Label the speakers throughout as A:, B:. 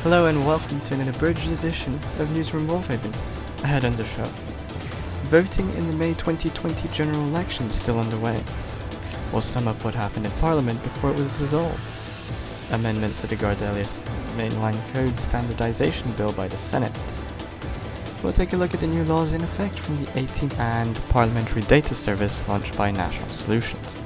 A: Hello and welcome to an abridged edition of Newsroom WolvHaven. Ahead on the show. Voting in the May 2020 general election is still underway. We'll sum up what happened in Parliament before it was dissolved. Amendments to the Gardelius Mainline Code Standardization Bill by the Senate. We'll take a look at the new laws in effect from the 18th and Parliamentary Data Service launched by National Solutions.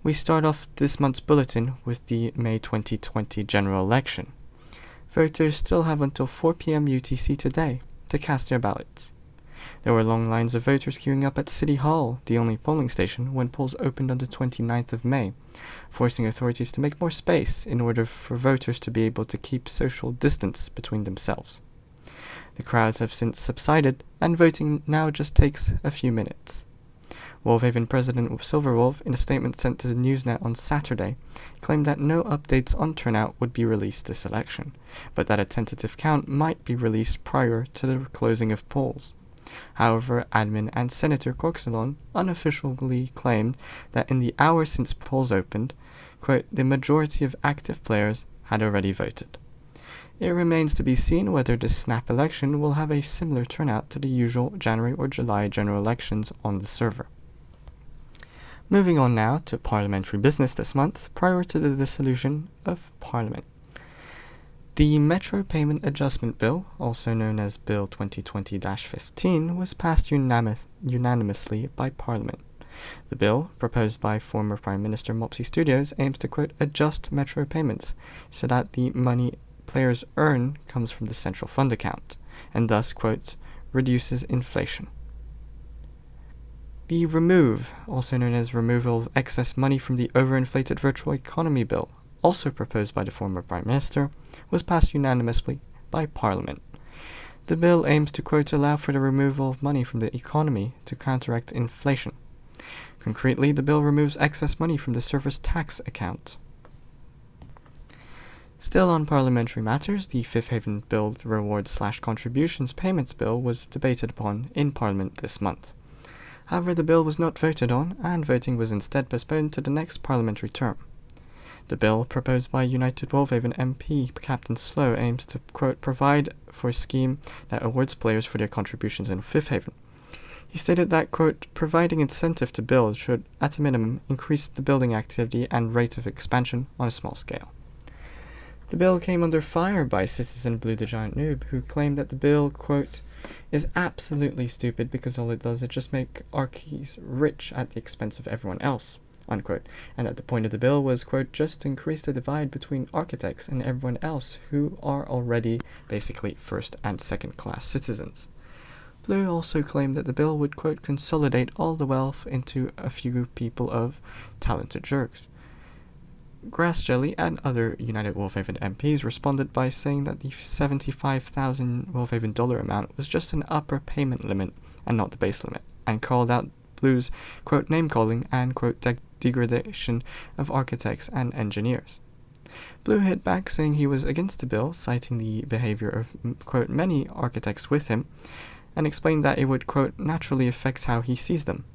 A: We start off this month's bulletin with the May 2020 general election. Voters still have until 4 p.m. UTC today to cast their ballots. There were long lines of voters queuing up at City Hall, the only polling station, when polls opened on the 29th of May, forcing authorities to make more space in order for voters to be able to keep social distance between themselves. The crowds have since subsided, and voting now just takes a few minutes. WolvHaven President Silverwolf, in a statement sent to the Newsnet on Saturday, claimed that no updates on turnout would be released this election, but that a tentative count might be released prior to the closing of polls. However, admin and Senator Coxelon unofficially claimed that in the hour since polls opened, quote, the majority of active players had already voted. It remains to be seen whether this snap election will have a similar turnout to the usual January or July general elections on the server. Moving on now to parliamentary business this month, prior to the dissolution of Parliament. The Metro Payment Adjustment Bill, also known as Bill 2020-15, was passed unanimously by Parliament. The bill, proposed by former Prime Minister Mopsy Studios, aims to, quote, adjust Metro payments so that the money players earn comes from the central fund account, and thus, quote, reduces inflation. The Remove, also known as Removal of Excess Money from the Overinflated Virtual Economy Bill, also proposed by the former Prime Minister, was passed unanimously by Parliament. The bill aims to, quote, allow for the removal of money from the economy to counteract inflation. Concretely, the bill removes excess money from the surface tax account. Still on parliamentary matters, the Fifth Haven Bill Rewards/Contributions Payments Bill was debated upon in Parliament this month. However, the bill was not voted on, and voting was instead postponed to the next parliamentary term. The bill, proposed by United WolvHaven MP Captain Slow, aims to, quote, provide for a scheme that awards players for their contributions in Fifth Haven. He stated that, quote, providing incentive to build should, at a minimum, increase the building activity and rate of expansion on a small scale. The bill came under fire by citizen Blue the Giant Noob, who claimed that the bill, quote, is absolutely stupid because all it does is just make archies rich at the expense of everyone else, unquote, and that the point of the bill was, quote, just to increase the divide between architects and everyone else who are already basically first and second class citizens. Blue also claimed that the bill would, quote, consolidate all the wealth into a few people of talented jerks. Grass Jelly and other United WolvHaven MPs responded by saying that the $75,000 WolvHaven dollar amount was just an upper payment limit and not the base limit, and called out Blue's, quote, name-calling and, quote, degradation of architects and engineers. Blue hit back saying he was against the bill, citing the behavior of, quote, many architects with him, and explained that it would, quote, naturally affect how he sees them.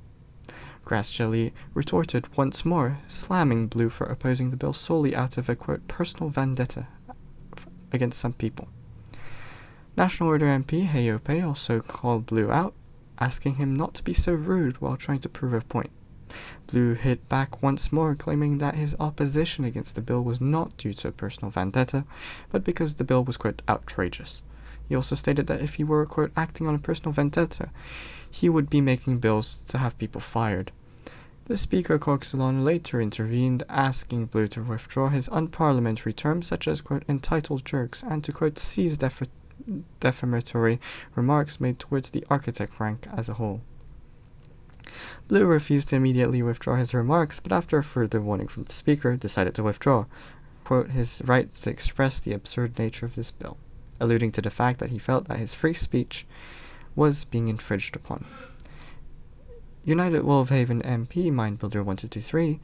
A: Grass Jelly retorted once more, slamming Blue for opposing the bill solely out of a, quote, personal vendetta against some people. National Order MP Heyope also called Blue out, asking him not to be so rude while trying to prove a point. Blue hit back once more, claiming that his opposition against the bill was not due to a personal vendetta, but because the bill was, quote, outrageous. He also stated that if he were, quote, acting on a personal vendetta, he would be making bills to have people fired. The Speaker Coxelon later intervened, asking Blue to withdraw his unparliamentary terms such as, quote, entitled jerks, and to, quote, cease defamatory remarks made towards the architect rank as a whole. Blue refused to immediately withdraw his remarks, but after a further warning from the Speaker, decided to withdraw, quote, his right to express the absurd nature of this bill, alluding to the fact that he felt that his free speech was being infringed upon. United WolvHaven MP Mindbuilder1223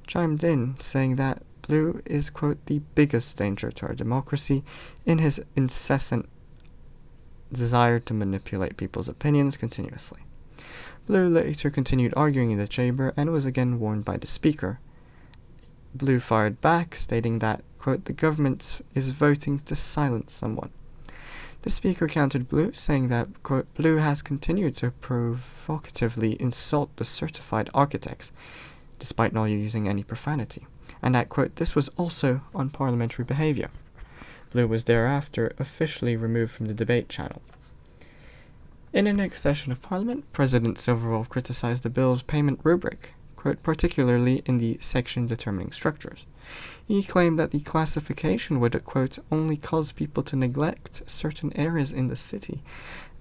A: chimed in, saying that Blue is, quote, the biggest danger to our democracy in his incessant desire to manipulate people's opinions continuously. Blue later continued arguing in the chamber and was again warned by the speaker. Blue fired back, stating that, quote, the government is voting to silence someone. The speaker countered Blue, saying that, quote, Blue has continued to provocatively insult the certified architects, despite not using any profanity, and that, quote, this was also unparliamentary behaviour. Blue was thereafter officially removed from the debate channel. In the next session of Parliament, President Silverwolf criticised the bill's payment rubric, quote, particularly in the section determining structures. He claimed that the classification would, quote, only cause people to neglect certain areas in the city,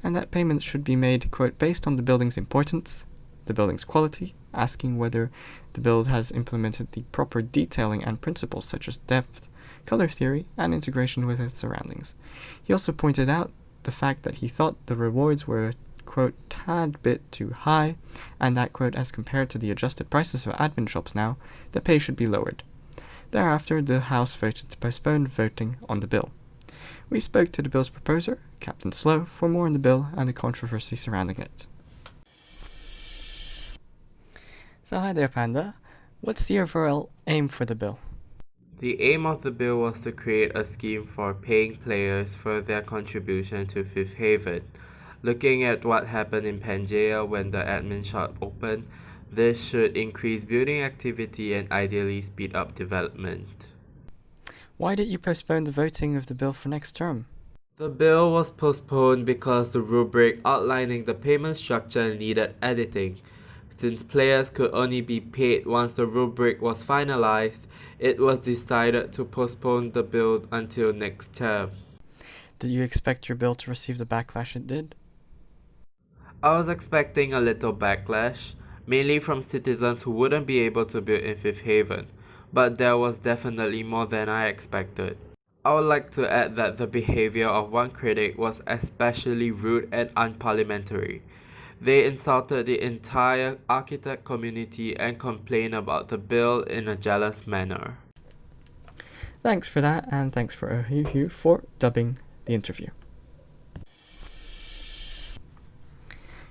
A: and that payments should be made, quote, based on the building's importance, the building's quality, asking whether the build has implemented the proper detailing and principles such as depth, color theory, and integration with its surroundings. He also pointed out the fact that he thought the rewards were, quote, tad bit too high, and that, quote, as compared to the adjusted prices of admin shops now, the pay should be lowered. Thereafter, the House voted to postpone voting on the bill. We spoke to the bill's proposer, Captain Slow, for more on the bill and the controversy surrounding it. So hi there, Panda. What's the overall aim for the bill?
B: The aim of the bill was to create a scheme for paying players for their contribution to Fifth Haven. Looking at what happened in Pangaea when the admin shop opened, this should increase building activity and ideally speed up development.
A: Why did you postpone the voting of the bill for next term?
B: The bill was postponed because the rubric outlining the payment structure needed editing. Since players could only be paid once the rubric was finalized, it was decided to postpone the bill until next term.
A: Did you expect your bill to receive the backlash it did?
B: I was expecting a little backlash, mainly from citizens who wouldn't be able to build in Fifth Haven, but there was definitely more than I expected. I would like to add that the behavior of one critic was especially rude and unparliamentary. They insulted the entire architect community and complained about the bill in a jealous manner.
A: Thanks for that, and thanks for Ohuhu for dubbing the interview.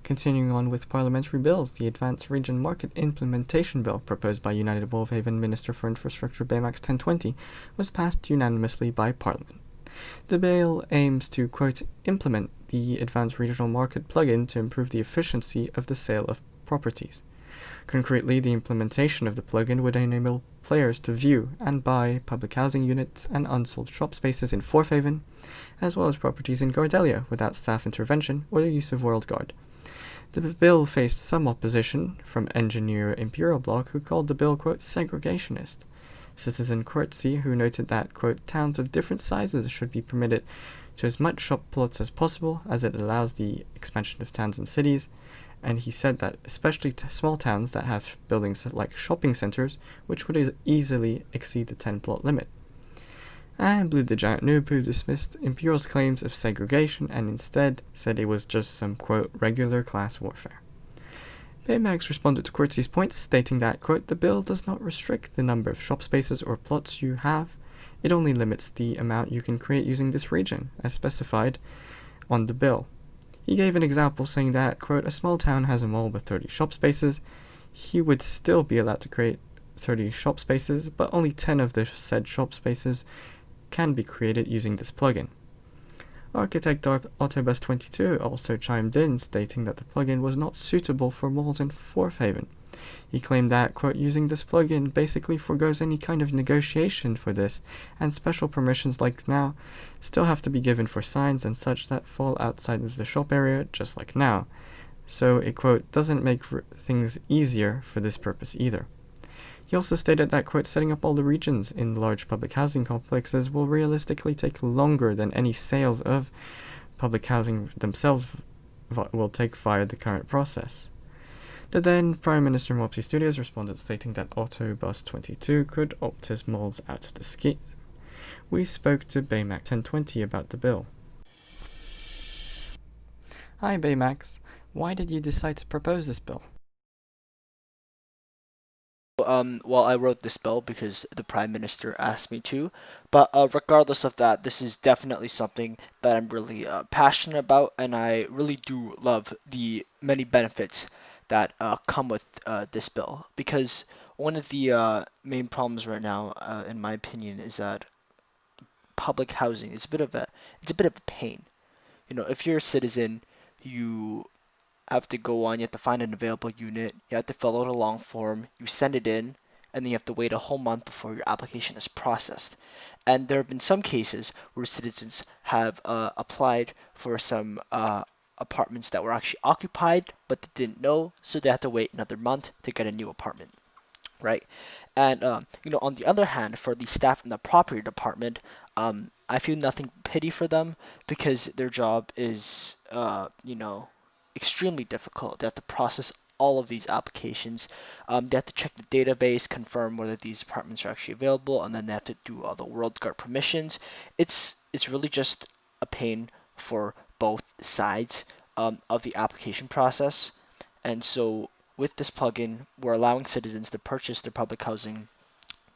A: Continuing on with parliamentary bills, the Advanced Region Market Implementation Bill, proposed by United WolvHaven Minister for Infrastructure Baymax 1020, was passed unanimously by Parliament. The bill aims to, quote, implement the Advanced Regional Market plugin to improve the efficiency of the sale of properties. Concretely, the implementation of the plugin would enable players to view and buy public housing units and unsold shop spaces in Fourth Haven, as well as properties in Gardelia without staff intervention or the use of World Guard. The bill faced some opposition from engineer Imperial Bloc, who called the bill, quote, segregationist. Citizen Courtesy, who noted that, quote, towns of different sizes should be permitted to as much shop plots as possible, as it allows the expansion of towns and cities, and he said that especially small towns that have buildings like shopping centers, which would easily exceed the 10-plot limit. And Blue the Giant Noob, who dismissed Imperial's claims of segregation and instead said it was just some, quote, regular class warfare. Baymax responded to Courtesy's point, stating that, quote, the bill does not restrict the number of shop spaces or plots you have, it only limits the amount you can create using this region, as specified on the bill. He gave an example saying that, quote, a small town has a mall with 30 shop spaces, he would still be allowed to create 30 shop spaces, but only 10 of the said shop spaces can be created using this plugin. Architect Autobus22 also chimed in, stating that the plugin was not suitable for malls in Fourth Haven. He claimed that, quote, using this plugin basically forgoes any kind of negotiation for this, and special permissions like now still have to be given for signs and such that fall outside of the shop area, just like now. So it, quote, doesn't make things easier for this purpose either. He also stated that, quote, setting up all the regions in large public housing complexes will realistically take longer than any sales of public housing themselves will take via the current process. The then Prime Minister Mopsy Studios responded, stating that Autobus 22 could opt his malls out of the scheme. We spoke to Baymax 1020 about the bill. Hi Baymax, why did you decide to propose this bill?
C: well, I wrote this bill because the Prime Minister asked me to. But regardless of that, this is definitely something that I'm really passionate about, and I really do love the many benefits that come with this bill. Because one of the main problems right now, in my opinion, is that public housing is a bit of a pain. You know, if you're a citizen, you have to go on, you have to find an available unit, you have to fill out a long form, you send it in, and then you have to wait a whole month before your application is processed. And there have been some cases where citizens have applied for some apartments that were actually occupied, but they didn't know, so they had to wait another month to get a new apartment, right? And on the other hand, for the staff in the property department, I feel nothing pity for them because their job is, extremely difficult. They have to process all of these applications. They have to check the database, confirm whether these apartments are actually available, and then they have to do all the WorldGuard permissions. It's really just a pain for both sides of the application process. And so with this plugin, we're allowing citizens to purchase their public housing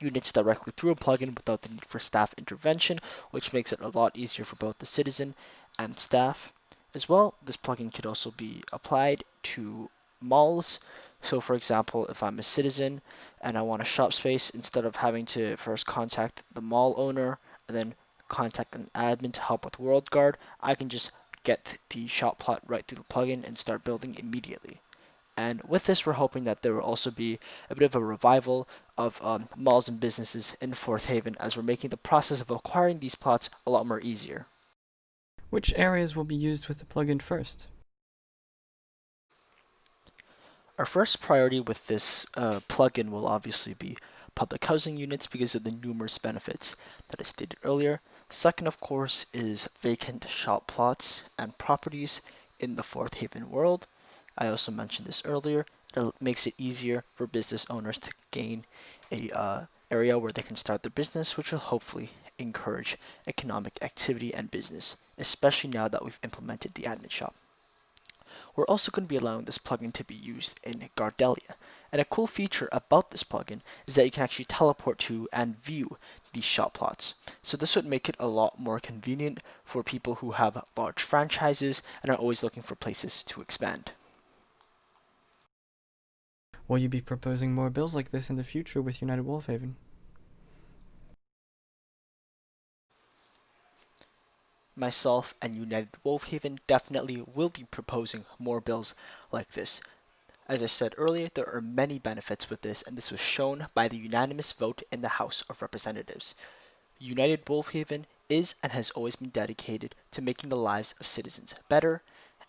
C: units directly through a plugin without the need for staff intervention, which makes it a lot easier for both the citizen and staff. As well, this plugin could also be applied to malls. So for example, if I'm a citizen and I want a shop space, instead of having to first contact the mall owner and then contact an admin to help with WorldGuard, I can just get the shop plot right through the plugin and start building immediately. And with this, we're hoping that there will also be a bit of a revival of malls and businesses in Fourth Haven as we're making the process of acquiring these plots a lot more easier.
A: Which areas will be used with the plugin first?
C: Our first priority with this plugin will obviously be public housing units because of the numerous benefits that I stated earlier. Second, of course, is vacant shop plots and properties in the Fourth Haven world. I also mentioned this earlier. It makes it easier for business owners to gain a area where they can start their business, which will hopefully encourage economic activity and business, especially now that we've implemented the admin shop. We're also going to be allowing this plugin to be used in Gardelia. And a cool feature about this plugin is that you can actually teleport to and view these shop plots. So this would make it a lot more convenient for people who have large franchises and are always looking for places to expand.
A: Will you be proposing more bills like this in the future with United WolvHaven?
C: Myself and United WolvHaven definitely will be proposing more bills like this. As I said earlier, there are many benefits with this, and this was shown by the unanimous vote in the House of Representatives. United WolvHaven is and has always been dedicated to making the lives of citizens better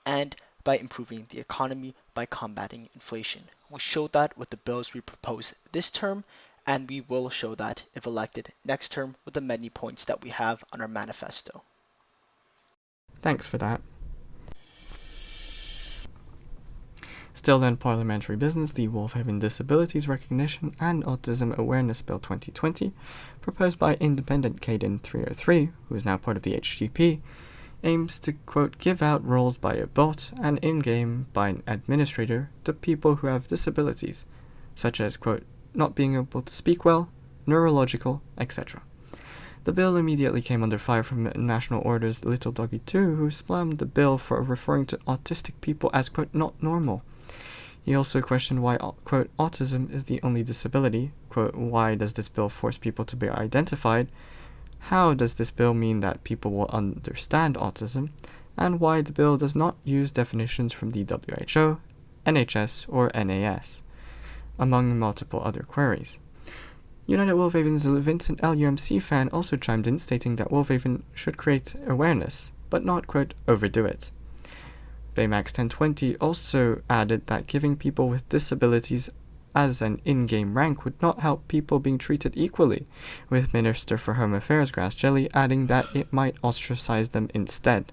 C: and by improving the economy by combating inflation. We showed that with the bills we propose this term, and we will show that if elected next term with the many points that we have on our manifesto.
A: Thanks for that. Still in parliamentary business, the WolvHaven Disabilities Recognition and Autism Awareness Bill 2020, proposed by Independent Caden 303, who is now part of the HGP, aims to, quote, give out roles by a bot and in-game by an administrator to people who have disabilities, such as, quote, not being able to speak well, neurological, etc. The bill immediately came under fire from National Order's Little Doggy 2, who slammed the bill for referring to autistic people as, quote, not normal. He also questioned why, quote, autism is the only disability, quote, why does this bill force people to be identified, how does this bill mean that people will understand autism, and why the bill does not use definitions from the WHO, NHS, or NAS, among multiple other queries. United WolvHaven's Vincent LUMC fan also chimed in, stating that WolvHaven should create awareness, but not, quote, overdo it. Baymax 1020 also added that giving people with disabilities as an in-game rank would not help people being treated equally, with Minister for Home Affairs Grass Jelly adding that it might ostracize them instead.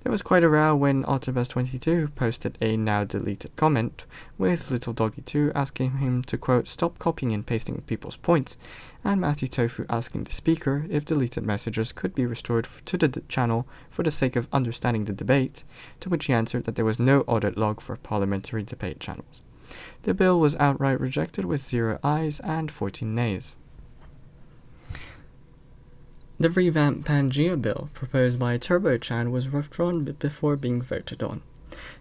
A: There was quite a row when Autobus22 posted a now-deleted comment, with Little Doggy 2 asking him to, quote, stop copying and pasting people's points, and Matthew Tofu asking the speaker if deleted messages could be restored to the channel for the sake of understanding the debate, to which he answered that there was no audit log for parliamentary debate channels. The bill was outright rejected with 0 ayes and 14 nays. The revamp Pangaea bill proposed by Turbo-chan was withdrawn before being voted on.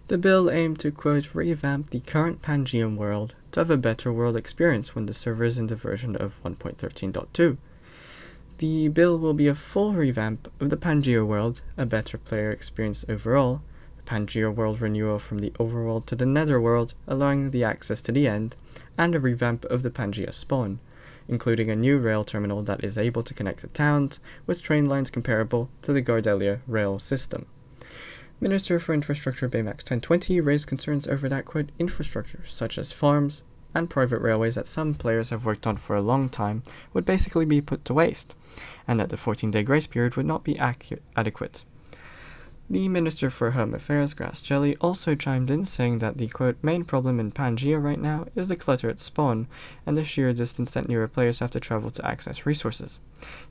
A: The bill aimed to, quote, revamp the current Pangaea world to have a better world experience when the server is in the version of 1.13.2. The bill will be a full revamp of the Pangaea world, a better player experience overall, the Pangaea world renewal from the overworld to the netherworld, allowing the access to the end, and a revamp of the Pangaea spawn, including a new rail terminal that is able to connect the towns with train lines comparable to the Gardelia rail system. Minister for Infrastructure Baymax 1020 raised concerns over that, quote, infrastructure, such as farms and private railways that some players have worked on for a long time, would basically be put to waste, and that the 14-day grace period would not be adequate. The Minister for Home Affairs, Grass Jelly, also chimed in, saying that the, quote, main problem in Pangaea right now is the clutter at spawn and the sheer distance that newer players have to travel to access resources.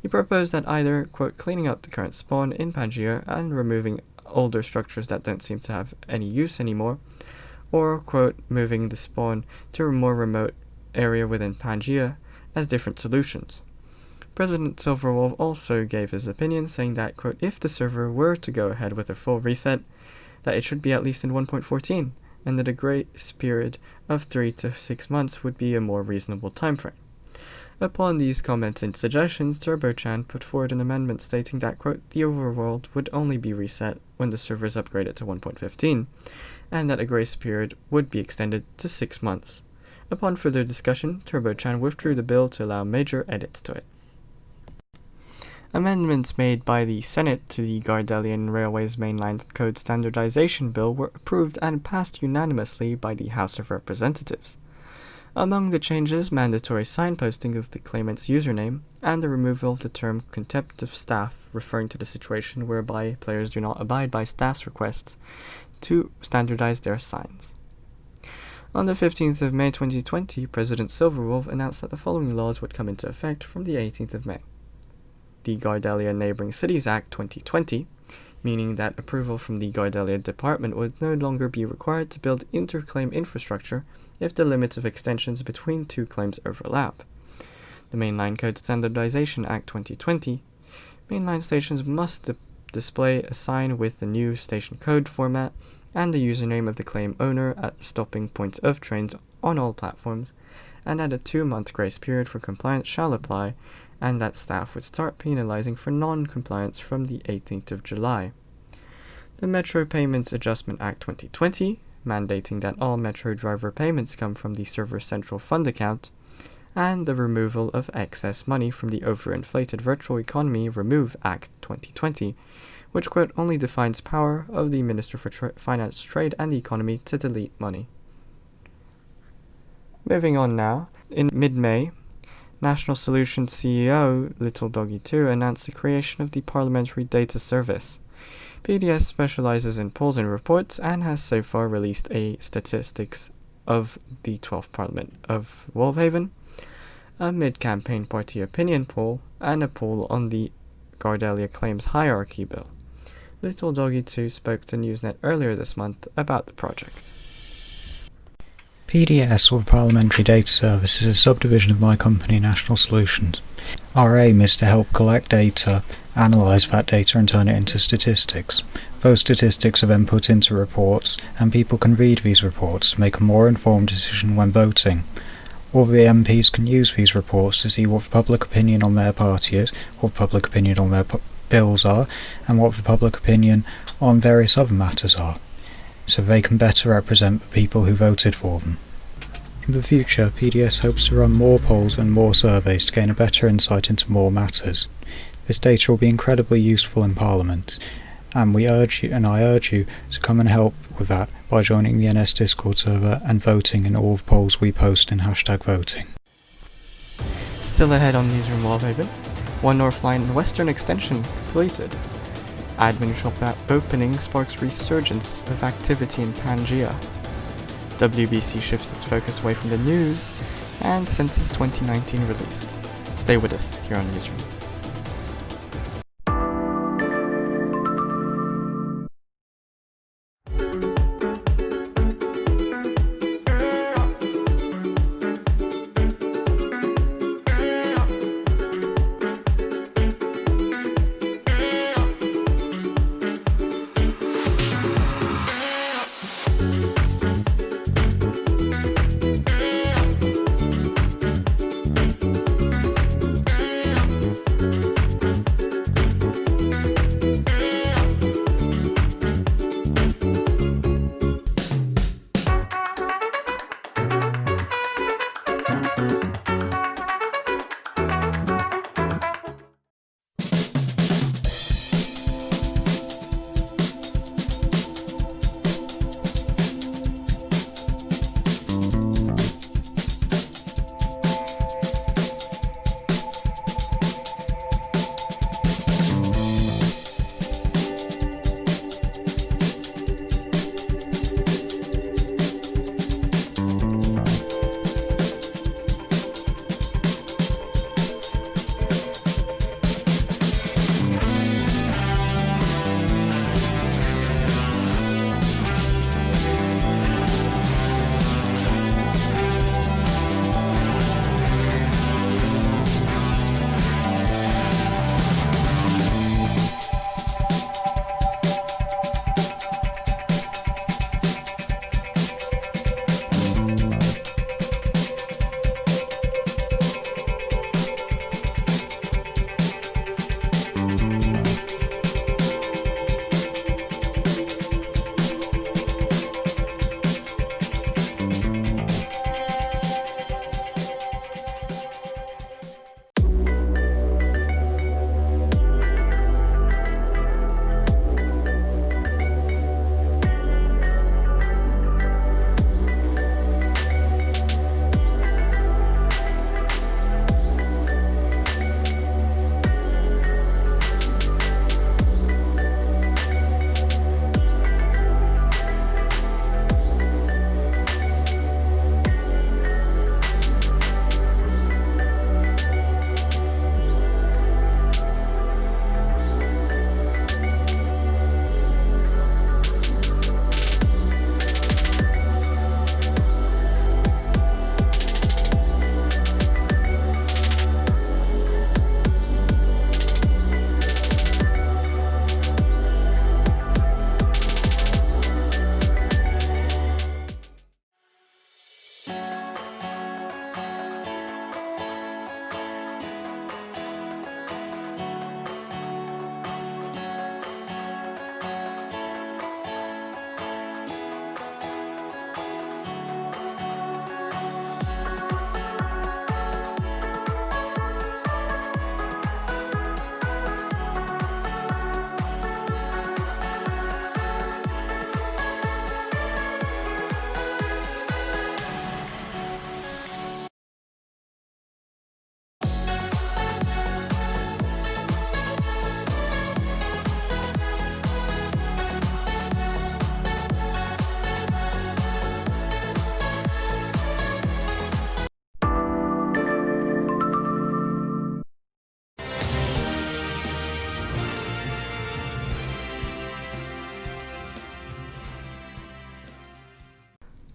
A: He proposed that either, quote, cleaning up the current spawn in Pangaea and removing older structures that don't seem to have any use anymore, or, quote, moving the spawn to a more remote area within Pangaea as different solutions. President Silverwolf also gave his opinion, saying that, quote, if the server were to go ahead with a full reset, that it should be at least in 1.14, and that a grace period of 3 to 6 months would be a more reasonable timeframe. Upon these comments and suggestions, Turbo-chan put forward an amendment stating that, quote, the overworld would only be reset when the server is upgraded to 1.15, and that a grace period would be extended to 6 months. Upon further discussion, Turbo-chan withdrew the bill to allow major edits to it. Amendments made by the Senate to the Gardelian Railways Mainline Code Standardization Bill were approved and passed unanimously by the House of Representatives. Among the changes, mandatory signposting of the claimant's username, and the removal of the term contempt of staff, referring to the situation whereby players do not abide by staff's requests to standardize their signs. On the 15th of May 2020, President Silverwolf announced that the following laws would come into effect from the 18th of May. The Gardelia Neighboring Cities Act 2020, meaning that approval from the Gardelia Department would no longer be required to build interclaim infrastructure if the limits of extensions between two claims overlap. The Mainline Code Standardization Act 2020, mainline stations must display a sign with the new station code format and the username of the claim owner at the stopping points of trains on all platforms, and that a 2-month grace period for compliance shall apply, and that staff would start penalizing for non-compliance from the 18th of July. The Metro Payments Adjustment Act 2020, mandating that all Metro driver payments come from the server central fund account, and the removal of excess money from the overinflated Virtual Economy Remove Act 2020, which, quote, only defines power of the Minister for Finance, Trade and the Economy to delete money. Moving on now, in mid-May, National Solutions CEO Little Doggy 2 announced the creation of the Parliamentary Data Service. PDS specializes in polls and reports and has so far released a statistics of the 12th Parliament of WolvHaven, a mid-campaign party opinion poll, and a poll on the Gardelia Claims Hierarchy Bill. Little Doggy 2 spoke to Newsnet earlier this month about the project.
D: PDS, or Parliamentary Data Service, is a subdivision of my company, National Solutions. Our aim is to help collect data, analyse that data and turn it into statistics. Those statistics are then put into reports, and people can read these reports to make a more informed decision when voting. All the MPs can use these reports to see what the public opinion on their party is, what the public opinion on their bills are, and what the public opinion on various other matters are, so they can better represent the people who voted for them. In the future, PDS hopes to run more polls and more surveys to gain a better insight into more matters. This data will be incredibly useful in Parliament, and I urge you to come and help with that by joining the NS Discord server and voting in all the polls we post in #voting.
A: Still ahead on Newsroom WolvHaven, One North Line Western Extension completed. Admin shop app opening sparks resurgence of activity in Pangaea. WBC shifts its focus away from the news, and Census 2019 released. Stay with us here on Newsroom.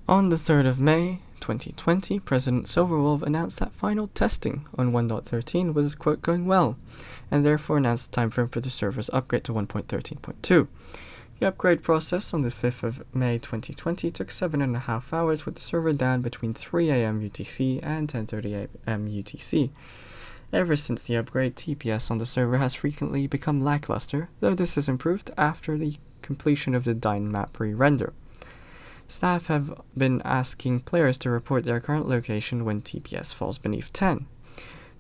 A: On the 3rd of May, 2020, President Silverwolf announced that final testing on 1.13 was, quote, going well, and therefore announced the timeframe for the server's upgrade to 1.13.2. The upgrade process on the 5th of May 2020 took 7.5 hours, with the server down between 3 a.m. UTC and 10:30 a.m. UTC. Ever since the upgrade, TPS on the server has frequently become lackluster, though this has improved after the completion of the Dyn map re-render. Staff have been asking players to report their current location when TPS falls beneath 10.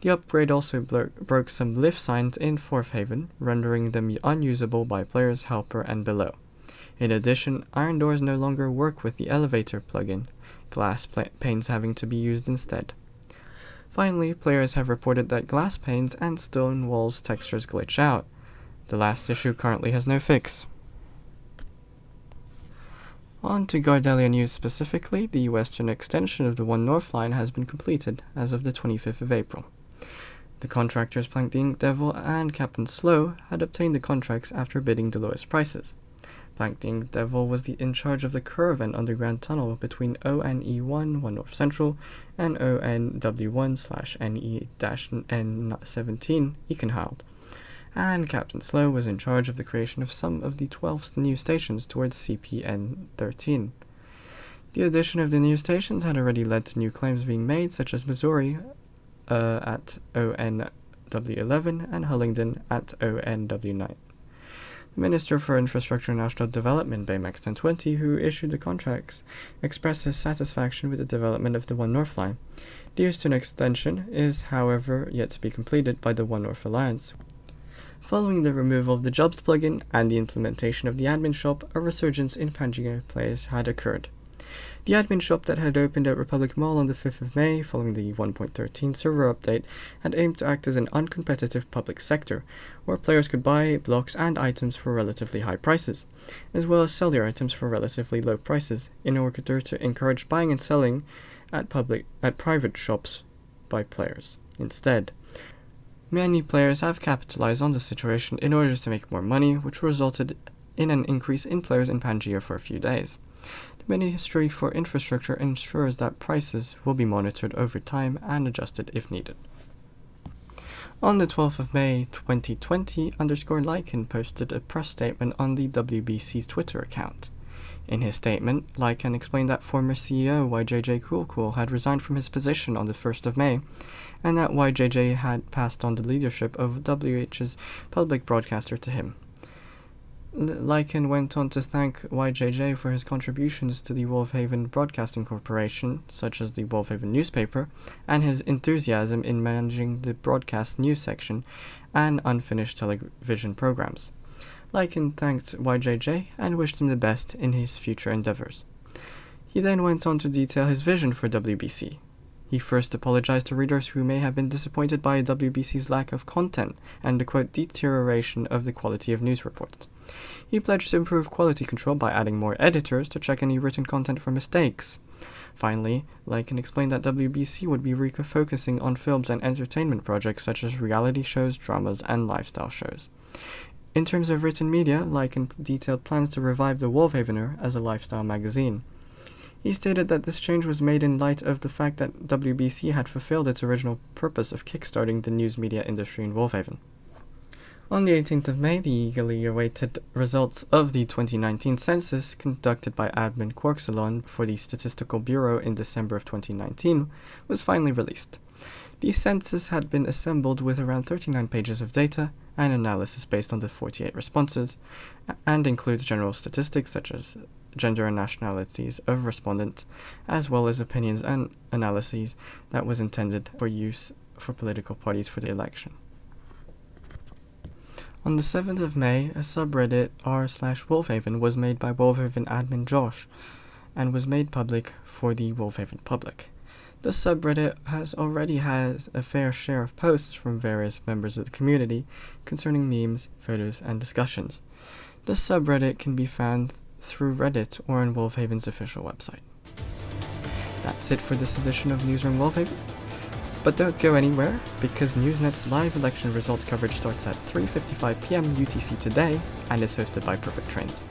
A: The upgrade also broke some lift signs in WolvHaven, rendering them unusable by players, helper, and below. In addition, iron doors no longer work with the elevator plugin, glass panes having to be used instead. Finally, players have reported that glass panes and stone walls textures glitch out. The last issue currently has no fix. On to Gardelia news specifically, the western extension of the One North line has been completed as of the 25th of April. The contractors Plank the Ink Devil and Captain Slow had obtained the contracts after bidding the lowest prices. Plank the Ink Devil was in charge of the curve and underground tunnel between ONE1 One North Central and ONW1/NE-N17 Ekenhild, and Captain Slow was in charge of the creation of some of the 12 new stations towards CPN13. The addition of the new stations had already led to new claims being made, such as Missouri at ONW11 and Hullingdon at ONW9. The Minister for Infrastructure and National Development, Baymax 1020, who issued the contracts, expressed his satisfaction with the development of the One North line. The eastern extension is, however, yet to be completed by the One North Alliance. Following the removal of the Jobs plugin and the implementation of the admin shop, a resurgence in Pangaea players had occurred. The admin shop that had opened at Republic Mall on the 5th of May, following the 1.13 server update, had aimed to act as an uncompetitive public sector, where players could buy blocks and items for relatively high prices, as well as sell their items for relatively low prices, in order to encourage buying and selling at private shops by players. Instead, many players have capitalized on the situation in order to make more money, which resulted in an increase in players in Pangaea for a few days. The Ministry for Infrastructure ensures that prices will be monitored over time and adjusted if needed. On the 12th of May 2020, _Lycan posted a press statement on the WBC's Twitter account. In his statement, Lycan explained that former CEO YJJ Cool had resigned from his position on the 1st of May, and that YJJ had passed on the leadership of WH's public broadcaster to him. Lycan went on to thank YJJ for his contributions to the WolvHaven Broadcasting Corporation, such as the WolvHaven newspaper, and his enthusiasm in managing the broadcast news section and unfinished television programs. Lycan thanked YJJ and wished him the best in his future endeavors. He then went on to detail his vision for WBC. He first apologized to readers who may have been disappointed by WBC's lack of content and the, quote, deterioration of the quality of news reports. He pledged to improve quality control by adding more editors to check any written content for mistakes. Finally, Lycan explained that WBC would be focusing on films and entertainment projects such as reality shows, dramas, and lifestyle shows. In terms of written media, Lycan detailed plans to revive the WolvHavener as a lifestyle magazine. He stated that this change was made in light of the fact that WBC had fulfilled its original purpose of kickstarting the news media industry in WolvHaven. On the 18th of May, the eagerly awaited results of the 2019 census conducted by Admin Quarksalon for the Statistical Bureau in December of 2019 was finally released. The census had been assembled with around 39 pages of data and analysis based on the 48 responses, and includes general statistics such as gender and nationalities of respondents, as well as opinions and analyses that was intended for use for political parties for the election. On the 7th of May, a subreddit r/WolvHaven was made by WolvHaven admin Josh, and was made public for the WolvHaven public. The subreddit has already had a fair share of posts from various members of the community concerning memes, photos, and discussions. The subreddit can be found through Reddit or on WolvHaven's official website. That's it for this edition of Newsroom WolvHaven. But don't go anywhere, because Newsnet's live election results coverage starts at 3:55 p.m. UTC today and is hosted by Perfect Trains.